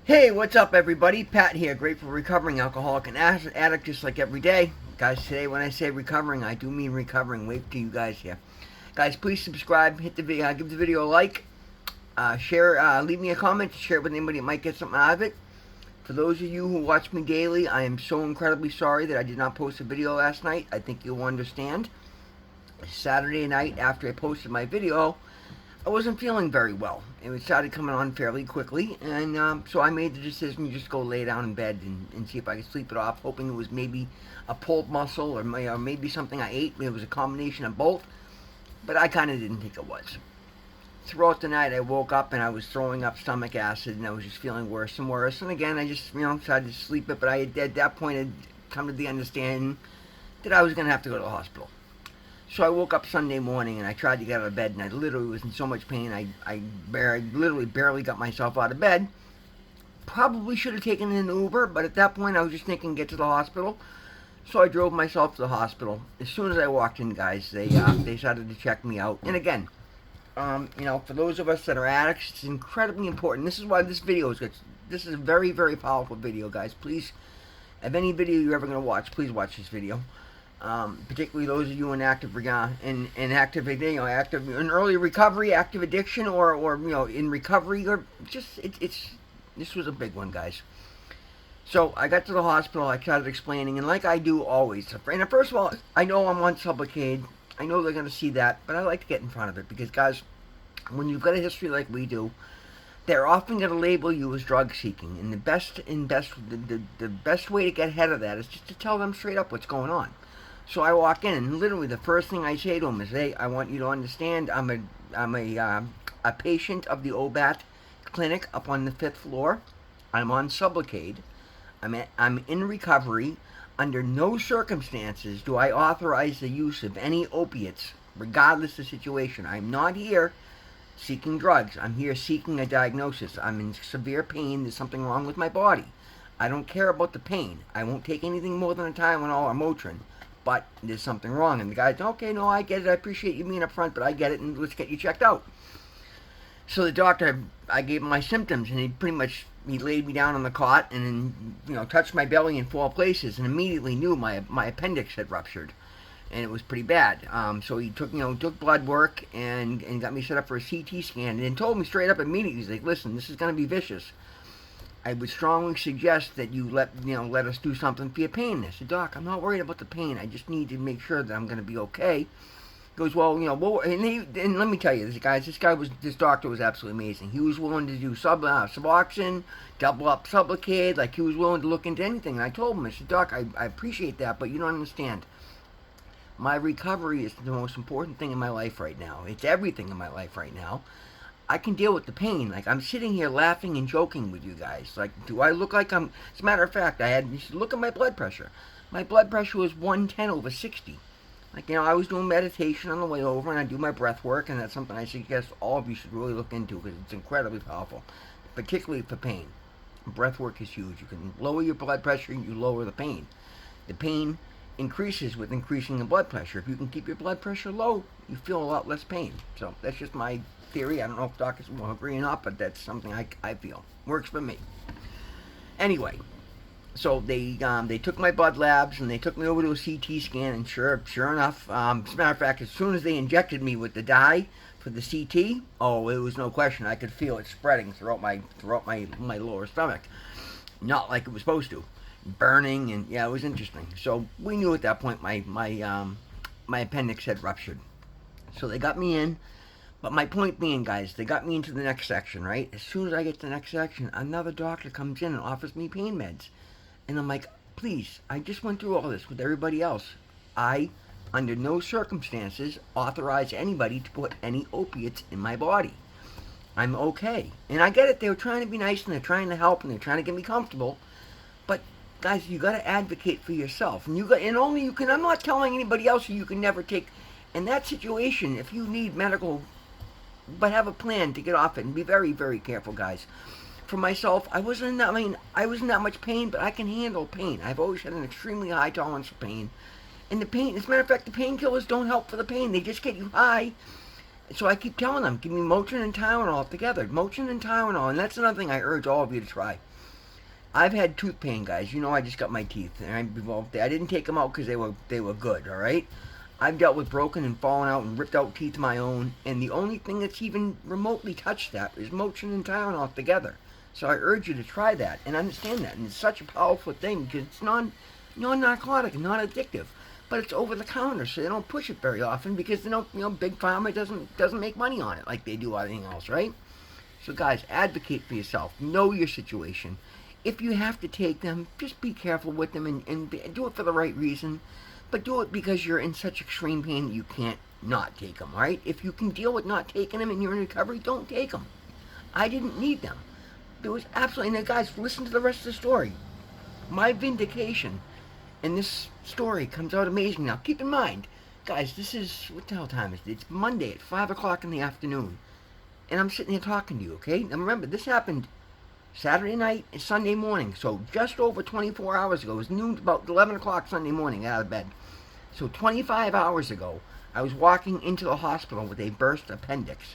Hey, what's up, everybody? Pat here, grateful recovering alcoholic and acid addict, just like every day. Guys, today when I say recovering, I do mean recovering. Wait till you guys here. Guys, please subscribe, hit the video, give the video a like, share, leave me a comment, share it with anybody that might get something out of it. For those of you who watch me daily, I am so incredibly sorry that I did not post a video last night. I think you'll understand. Saturday night, after I posted my video, I wasn't feeling very well. It started coming on fairly quickly, and so I made the decision to just go lay down in bed and see if I could sleep it off, hoping it was maybe a pulled muscle or maybe something I ate. It was a combination of both, but I kind of didn't think it was. Throughout the night, I woke up and I was throwing up stomach acid, and I was just feeling worse and worse. And again, I just, decided to sleep it, but I at that point had come to the understanding that I was going to have to go to the hospital. So I woke up Sunday morning and I tried to get out of bed, and I literally was in so much pain. I literally barely got myself out of bed. Probably should have taken an Uber, but at that point I was just thinking get to the hospital. So I drove myself to the hospital. As soon as I walked in, guys, they started to check me out. And again, for those of us that are addicts, it's incredibly important. This is why this video is good. This is a very, very powerful video, guys. Please, if any video you're ever going to watch, please watch this video. Particularly those of you in active in early recovery, active addiction, or in recovery, or just this was a big one, guys. So I got to the hospital. I started explaining, and like I do always. And first of all, I know I'm on Sublocade. I know they're going to see that, but I like to get in front of it because, guys, when you've got a history like we do, they're often going to label you as drug seeking, and the best way to get ahead of that is just to tell them straight up what's going on. So I walk in, and literally the first thing I say to them is, "Hey, I want you to understand, I'm a patient of the OBAT clinic up on the 5th floor. I'm on Sublocade. I'm in recovery. Under no circumstances do I authorize the use of any opiates, regardless of the situation. I'm not here seeking drugs. I'm here seeking a diagnosis. I'm in severe pain. There's something wrong with my body. I don't care about the pain. I won't take anything more than a Tylenol or Motrin. But there's something wrong." And the guy's, "Okay, no, I get it. I appreciate you being up front, but I get it, and let's get you checked out." So the doctor, I gave him my symptoms, and he laid me down on the cot and then, touched my belly in 4 places, and immediately knew my appendix had ruptured, and it was pretty bad. So he took blood work and got me set up for a CT scan, and then told me straight up immediately, he's like, "Listen, this is going to be vicious. I would strongly suggest that you let us do something for your pain." I said, "Doc, I'm not worried about the pain. I just need to make sure that I'm going to be okay." He goes, "Well, and let me tell you, this doctor was absolutely amazing. He was willing to do Suboxone, double up Sublocade, like he was willing to look into anything." And I told him, I said, "Doc, I appreciate that, but you don't understand. My recovery is the most important thing in my life right now. It's everything in my life right now. I can deal with the pain. Like, I'm sitting here laughing and joking with you guys. Like, do I look like I'm..." As a matter of fact, you should look at my blood pressure. My blood pressure was 110/60. Like, I was doing meditation on the way over, and I do my breath work, and that's something I suggest all of you should really look into because it's incredibly powerful, particularly for pain. Breath work is huge. You can lower your blood pressure, you lower the pain. The pain increases with increasing the blood pressure. If you can keep your blood pressure low, you feel a lot less pain. So that's just my theory. I don't know if doctors will agree or not, but that's something I feel works for me. Anyway, so they took my blood labs and they took me over to a CT scan, and sure enough, as a matter of fact, as soon as they injected me with the dye for the CT, oh, it was no question. I could feel it spreading throughout my lower stomach, not like it was supposed to, burning, and yeah, it was interesting. So we knew at that point my appendix had ruptured. So they got me in. But my point being, guys, they got me into the next section, right? As soon as I get to the next section, another doctor comes in and offers me pain meds. And I'm like, "Please, I just went through all this with everybody else. I, under no circumstances, authorize anybody to put any opiates in my body. I'm okay." And I get it. They were trying to be nice, and they're trying to help, and they're trying to get me comfortable. But, guys, you got to advocate for yourself. And only you can. I'm not telling anybody else you can never take. In that situation, if you need medical, but have a plan to get off it, and be very, very careful, guys. For myself, I wasn't in that much pain, but I can handle pain. I've always had an extremely high tolerance for pain. And the pain, as a matter of fact, the painkillers don't help for the pain. They just get you high. So I keep telling them, give me Motrin and Tylenol together. Motrin and Tylenol, and that's another thing I urge all of you to try. I've had tooth pain, guys. You know, I just got my teeth, and I didn't take them out because they were good. All right. I've dealt with broken and fallen out and ripped out teeth of my own, and the only thing that's even remotely touched that is Motrin and Tylenol together. So I urge you to try that and understand that. And it's such a powerful thing because it's non-narcotic and non-addictive, but it's over the counter, so they don't push it very often because big pharma doesn't make money on it like they do anything else, right? So guys, advocate for yourself. Know your situation. If you have to take them, just be careful with them and do it for the right reason. But do it because you're in such extreme pain that you can't not take them, right? If you can deal with not taking them and you're in recovery, don't take them. I didn't need them. There was absolutely, and guys, listen to the rest of the story. My vindication in this story comes out amazing. Now, keep in mind, guys, this is, what the hell time is it? It's Monday at 5 o'clock in the afternoon. And I'm sitting here talking to you, okay? Now remember, this happened Saturday night and Sunday morning. So just over 24 hours ago. It was noon, about 11 o'clock Sunday morning, out of bed. So 25 hours ago, I was walking into the hospital with a burst appendix.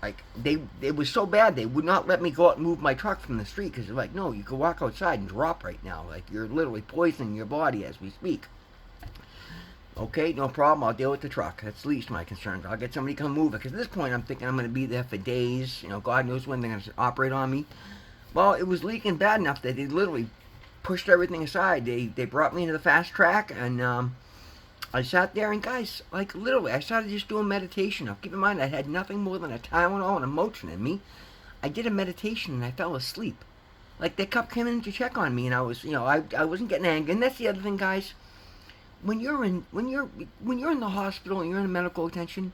Like, it was so bad, they would not let me go out and move my truck from the street because they're like, no, you could walk outside and drop right now. Like, you're literally poisoning your body as we speak. Okay, no problem. I'll deal with the truck. That's the least of my concerns. I'll get somebody to come move it. Because at this point, I'm thinking I'm going to be there for days. God knows when they're going to operate on me. Well, it was leaking bad enough that they literally pushed everything aside. They brought me into the fast track, and I sat there, and guys, like literally, I started just doing meditation. Now, keep in mind, I had nothing more than a Tylenol and a Motrin in me. I did a meditation, and I fell asleep. Like, they kept coming in to check on me, and I was, I wasn't getting angry. And that's the other thing, guys. When you're in the hospital and you're in medical attention,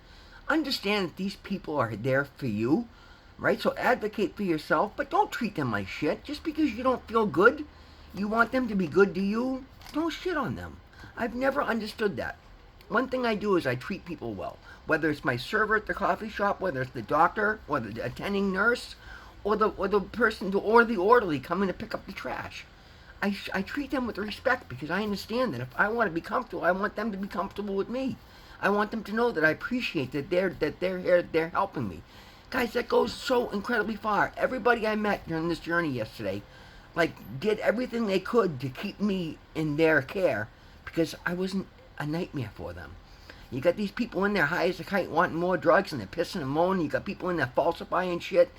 understand that these people are there for you, right? So advocate for yourself, but don't treat them like shit. Just because you don't feel good, you want them to be good to you, don't shit on them. I've never understood that. One thing I do is I treat people well. Whether it's my server at the coffee shop, whether it's the doctor, or the attending nurse, or the person, or the orderly coming to pick up the trash. I treat them with respect because I understand that if I want to be comfortable, I want them to be comfortable with me. I want them to know that I appreciate that they're here, they're helping me. Guys, that goes so incredibly far. Everybody I met during this journey yesterday, did everything they could to keep me in their care because I wasn't a nightmare for them. You got these people in there high as a kite wanting more drugs and they're pissing and moaning. You got people in there falsifying shit.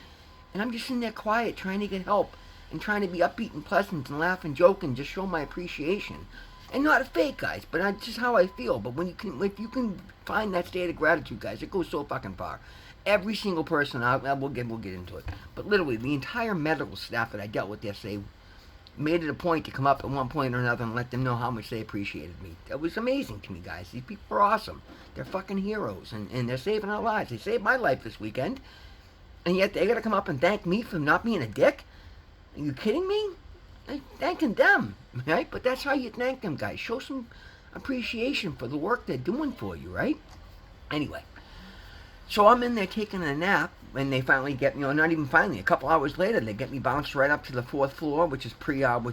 And I'm just in there quiet trying to get help and trying to be upbeat and pleasant and laugh and joke and just show my appreciation. And not a fake, guys, but that's just how I feel. But if you can find that state of gratitude, guys, it goes so fucking far. Every single person, we'll get into it. But literally, the entire medical staff that I dealt with yesterday made it a point to come up at one point or another and let them know how much they appreciated me. That was amazing to me, guys. These people are awesome. They're fucking heroes, and they're saving our lives. They saved my life this weekend, and yet they gotta come up and thank me for not being a dick? Are you kidding me? I'm thanking them, right? But that's how you thank them, guys. Show some appreciation for the work they're doing for you, right? Anyway, so I'm in there taking a nap, and they finally get me, not even finally, a couple hours later, they get me bounced right up to the 4th floor, which is pre-op, I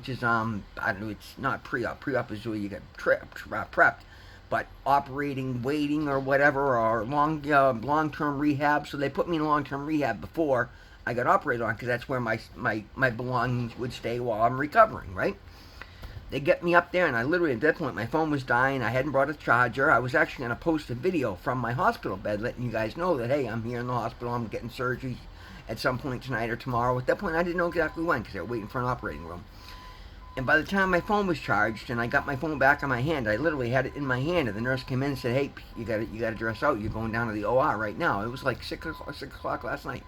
don't know, it's not pre-op. Pre-op is where you get prepped, but operating, waiting, or whatever, or long-term rehab. So they put me in long-term rehab before I got operated on, because that's where my belongings would stay while I'm recovering, right? They get me up there, and I literally, at that point, my phone was dying. I hadn't brought a charger. I was actually going to post a video from my hospital bed letting you guys know that, hey, I'm here in the hospital. I'm getting surgery at some point tonight or tomorrow. At that point, I didn't know exactly when because they were waiting for an operating room. And by the time my phone was charged and I got my phone back in my hand, I literally had it in my hand, and the nurse came in and said, hey, you got to dress out. You're going down to the OR right now. It was like 6 o'clock last night.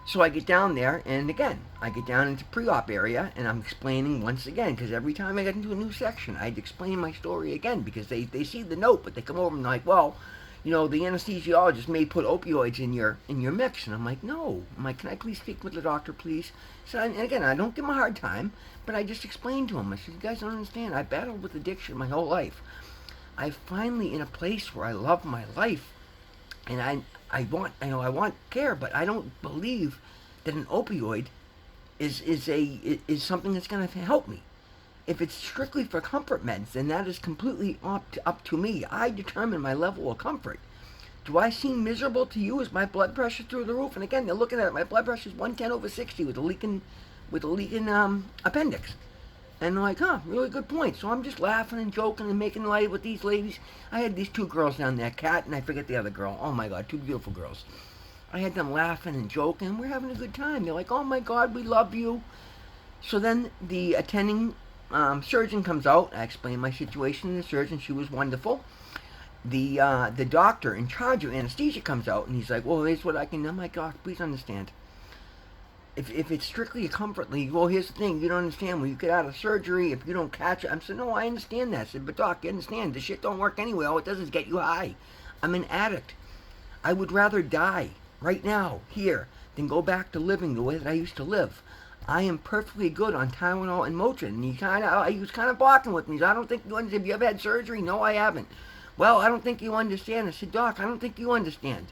So I get down there, and again, I get down into pre-op area, and I'm explaining once again, because every time I get into a new section, I'd explain my story again, because they see the note, but they come over and they're like, well, the anesthesiologist may put opioids in your mix. And I'm like, no. I'm like, can I please speak with the doctor, please? So, and again, I don't give him a hard time, but I just explained to him. I said, you guys don't understand. I battled with addiction my whole life. I'm finally in a place where I love my life, and I want care, but I don't believe that an opioid is something that's going to help me. If it's strictly for comfort meds, then that is completely up to me. I determine my level of comfort. Do I seem miserable to you? Is my blood pressure through the roof? And again, they're looking at it. My blood pressure is 110/60 with a leaking with a leaking appendix. And they're like, huh, really good point. So I'm just laughing and joking and making light with these ladies. I had these two girls down there, Kat and I forget the other girl. Oh my God, two beautiful girls. I had them laughing and joking. We're having a good time. They're like, oh my God, we love you. So then the attending surgeon comes out. I explained my situation to the surgeon. She was wonderful. The doctor in charge of anesthesia comes out and he's like, well, here's what I can do. I'm like, God, please understand. If it's strictly a comfort league, well, here's the thing. You don't understand. When you get out of surgery, if you don't catch it, I'm saying, no, I understand that. I said, but doc, you understand. This shit don't work anyway. All it does is get you high. I'm an addict. I would rather die right now, here, than go back to living the way that I used to live. I am perfectly good on Tylenol and Motrin. And he was kind of barking with me. I don't think you understand. Have you ever had surgery? No, I haven't. Well, I don't think you understand. I said, doc, I don't think you understand.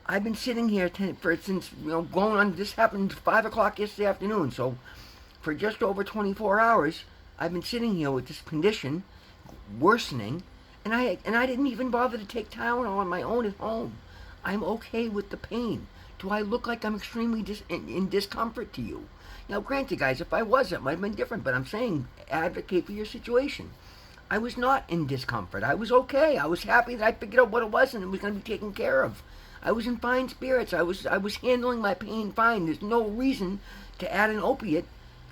I've been sitting here since, going on, this happened 5 o'clock yesterday afternoon, so for just over 24 hours, I've been sitting here with this condition worsening, and I didn't even bother to take Tylenol on my own at home. I'm okay with the pain. Do I look like I'm extremely in discomfort to you? Now, granted, guys, if I was, it might have been different, but I'm saying advocate for your situation. I was not in discomfort. I was okay. I was happy that I figured out what it was and it was going to be taken care of. I was in fine spirits. I was handling my pain fine. There's no reason to add an opiate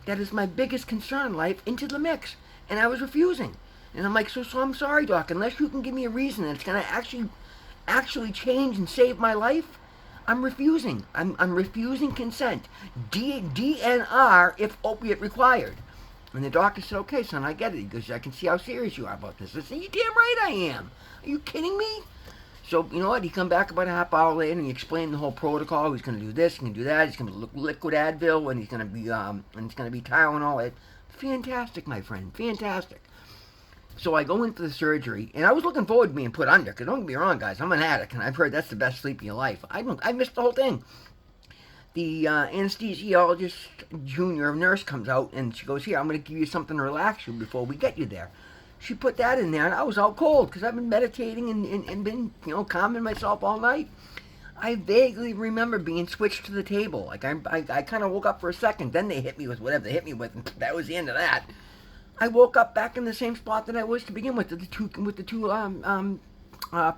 that is my biggest concern in life into the mix. And I was refusing. And I'm like, so I'm sorry, doc. Unless you can give me a reason that's going to actually change and save my life, I'm refusing. I'm refusing consent. DNR if opiate required. And the doctor said, okay, son, I get it. He goes, I can see how serious you are about this. I said, you damn right I am. Are you kidding me? So, you know what? He come back about a half hour later and he explained the whole protocol. He's going to do this, he's going to do that. He's going to liquid Advil and he's going to be Tylenol. Fantastic, my friend. Fantastic. So I go in for the surgery, and I was looking forward to being put under, because don't get me wrong, guys, I'm an addict, and I've heard that's the best sleep in your life. I missed the whole thing. The anesthesiologist junior nurse comes out, and she goes, here, I'm going to give you something to relax you before we get you there. She put that in there, and I was out cold, because I've been meditating and been, calming myself all night. I vaguely remember being switched to the table. Like, I kind of woke up for a second, then they hit me with whatever they hit me with, and that was the end of that. I woke up back in the same spot that I was to begin with, the two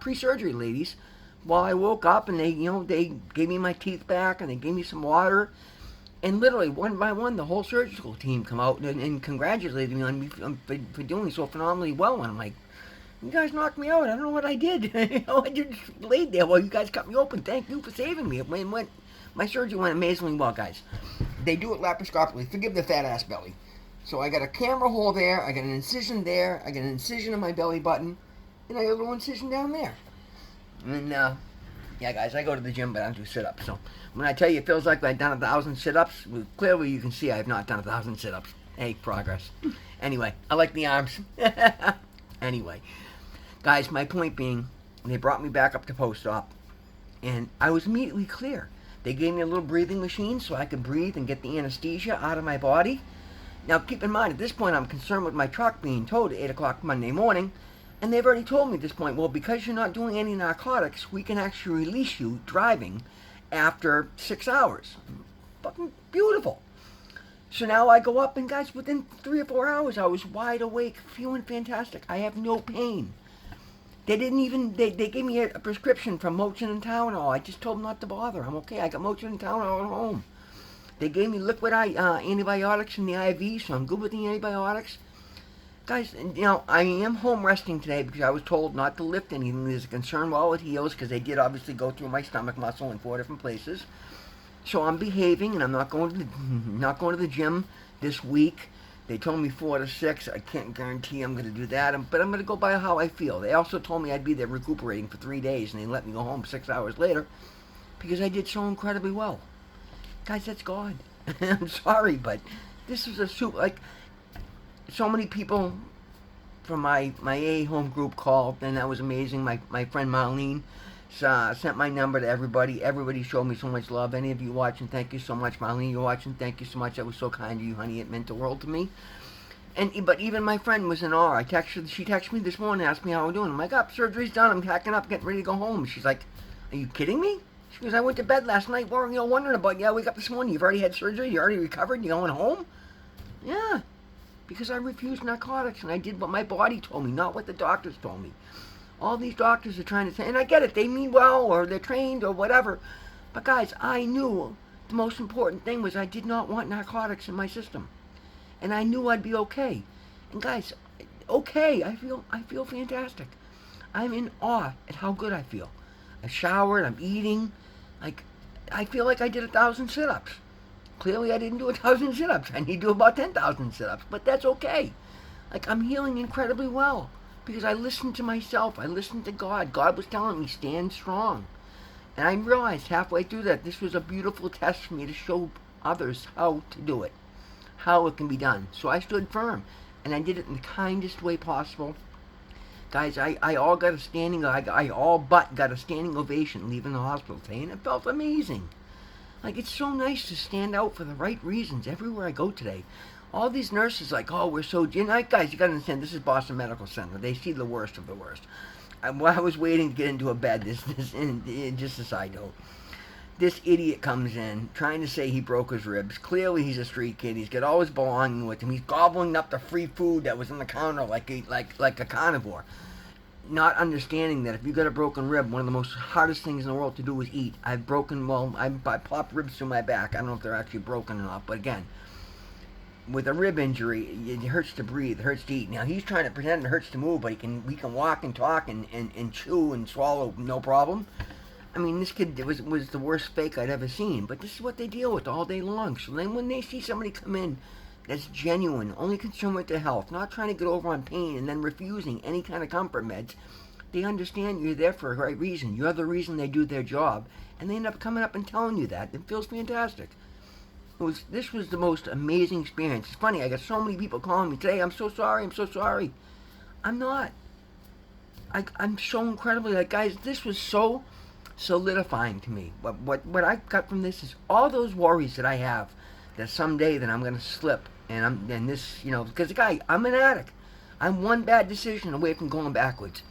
pre-surgery ladies. While I woke up, and they gave me my teeth back, and they gave me some water, and literally one by one, the whole surgical team come out and congratulated me on me for doing so phenomenally well. And I'm like, you guys knocked me out. I don't know what I did. I just laid there while you guys cut me open. Thank you for saving me. My surgery went amazingly well, guys. They do it laparoscopically. Forgive the fat ass belly. So I got a camera hole there, I got an incision there, I got an incision in my belly button, and I got a little incision down there. And yeah, guys, I go to the gym, but I don't do sit-ups. So when I tell you it feels like I've done 1,000 sit-ups, well, clearly you can see I have not done 1,000 sit-ups. Hey, progress. Anyway, I like the arms. Anyway, guys, my point being, they brought me back up to post-op, and I was immediately clear. They gave me a little breathing machine so I could breathe and get the anesthesia out of my body. Now, keep in mind, at this point, I'm concerned with my truck being towed at 8 o'clock Monday morning, and they've already told me at this point, well, because you're not doing any narcotics, we can actually release you driving after 6 hours. Fucking beautiful. So now I go up, and guys, within 3 or 4 hours, I was wide awake, feeling fantastic. I have no pain. They didn't even, they gave me a prescription for Motrin and Tylenol. I just told them not to bother. I'm okay. I got Motrin and Tylenol at home. They gave me liquid antibiotics in the IV, so I'm good with the antibiotics. Guys, I am home resting today because I was told not to lift anything. There's a concern while it heals because they did obviously go through my stomach muscle in 4 different places. So I'm behaving, and I'm not going to the gym this week. They told me 4 to 6. I can't guarantee I'm going to do that, but I'm going to go by how I feel. They also told me I'd be there recuperating for 3 days, and they let me go home 6 hours later because I did so incredibly well. Guys, that's God. I'm sorry, but this is so many people from my AA home group called, and that was amazing. My friend Marlene sent my number to everybody. Everybody showed me so much love. Any of you watching, thank you so much. Marlene, you're watching, thank you so much. That was so kind of you, honey. It meant the world to me. But even my friend was in awe. She texted me this morning, asked me how I'm doing. I'm like, surgery's done. I'm packing up, getting ready to go home. She's like, are you kidding me? She goes, I went to bed last night, wondering about you. I wake up this morning, you've already had surgery, you already recovered, you're going home? Yeah, because I refused narcotics and I did what my body told me, not what the doctors told me. All these doctors are trying to say, and I get it, they mean well or they're trained or whatever. But guys, I knew the most important thing was I did not want narcotics in my system. And I knew I'd be okay. And guys, okay, I feel fantastic. I'm in awe at how good I feel. I showered, I'm eating. Like, I feel like I did 1,000 sit-ups. Clearly I didn't do 1,000 sit-ups. I need to do about 10,000 sit-ups, but that's okay. Like, I'm healing incredibly well because I listened to myself. I listened to God. God was telling me, stand strong. And I realized halfway through that this was a beautiful test for me to show others how to do it, how it can be done. So I stood firm, and I did it in the kindest way possible. Guys, I all got a standing, I all but got a standing ovation leaving the hospital today, and it felt amazing. Like, it's so nice to stand out for the right reasons everywhere I go today. All these nurses like, oh, we're so... Guys, you got to understand, this is Boston Medical Center. They see the worst of the worst. While I was waiting to get into a bed, just a side note, this idiot comes in trying to say he broke his ribs. Clearly he's a street kid. He's got all his belongings with him. He's gobbling up the free food that was on the counter like a carnivore. Not understanding that if you got a broken rib, one of the most hardest things in the world to do is eat. I popped ribs through my back. I don't know if they're actually broken or not, but again, with a rib injury, it hurts to breathe, it hurts to eat. Now he's trying to pretend it hurts to move, but we can walk and talk and chew and swallow, no problem. I mean, this kid was the worst fake I'd ever seen, but this is what they deal with all day long. So then when they see somebody come in that's genuine, only concerned with their health, not trying to get over on pain and then refusing any kind of comfort meds, they understand you're there for a right reason. You're the reason they do their job, and they end up coming up and telling you that. It feels fantastic. This was the most amazing experience. It's funny, I got so many people calling me today, I'm so sorry, I'm so sorry. I'm not. I'm so incredibly, like, guys, this was so solidifying to me. What I got from this is all those worries that I have that someday that I'm going to slip and this, because I'm an addict. I'm one bad decision away from going backwards.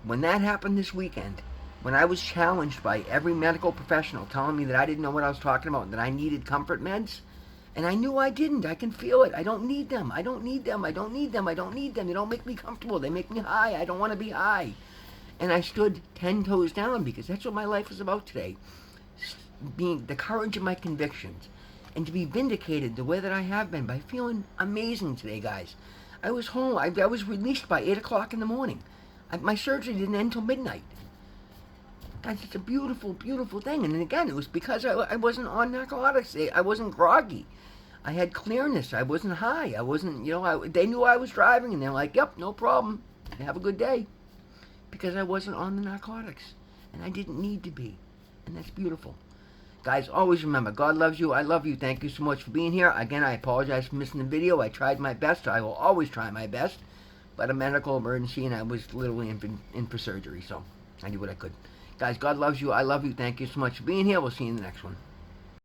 When that happened this weekend, when I was challenged by every medical professional telling me that I didn't know what I was talking about and that I needed comfort meds, and I knew I didn't. I can feel it. I don't need them. I don't need them. I don't need them. I don't need them. They don't make me comfortable. They make me high. I don't want to be high. And I stood 10 toes down because that's what my life is about today. Being the courage of my convictions. And to be vindicated the way that I have been by feeling amazing today, guys. I was home. I was released by 8 o'clock in the morning. My surgery didn't end until midnight. Guys, it's a beautiful, beautiful thing. And again, it was because I wasn't on narcotics. I wasn't groggy. I had clearness. I wasn't high. I wasn't, they knew I was driving, and they're like, yep, no problem. Have a good day. Because I wasn't on the narcotics. And I didn't need to be. And that's beautiful. Guys, always remember, God loves you. I love you. Thank you so much for being here. Again, I apologize for missing the video. I tried my best. I will always try my best. But a medical emergency, and I was literally in for surgery. So I did what I could. Guys, God loves you. I love you. Thank you so much for being here. We'll see you in the next one.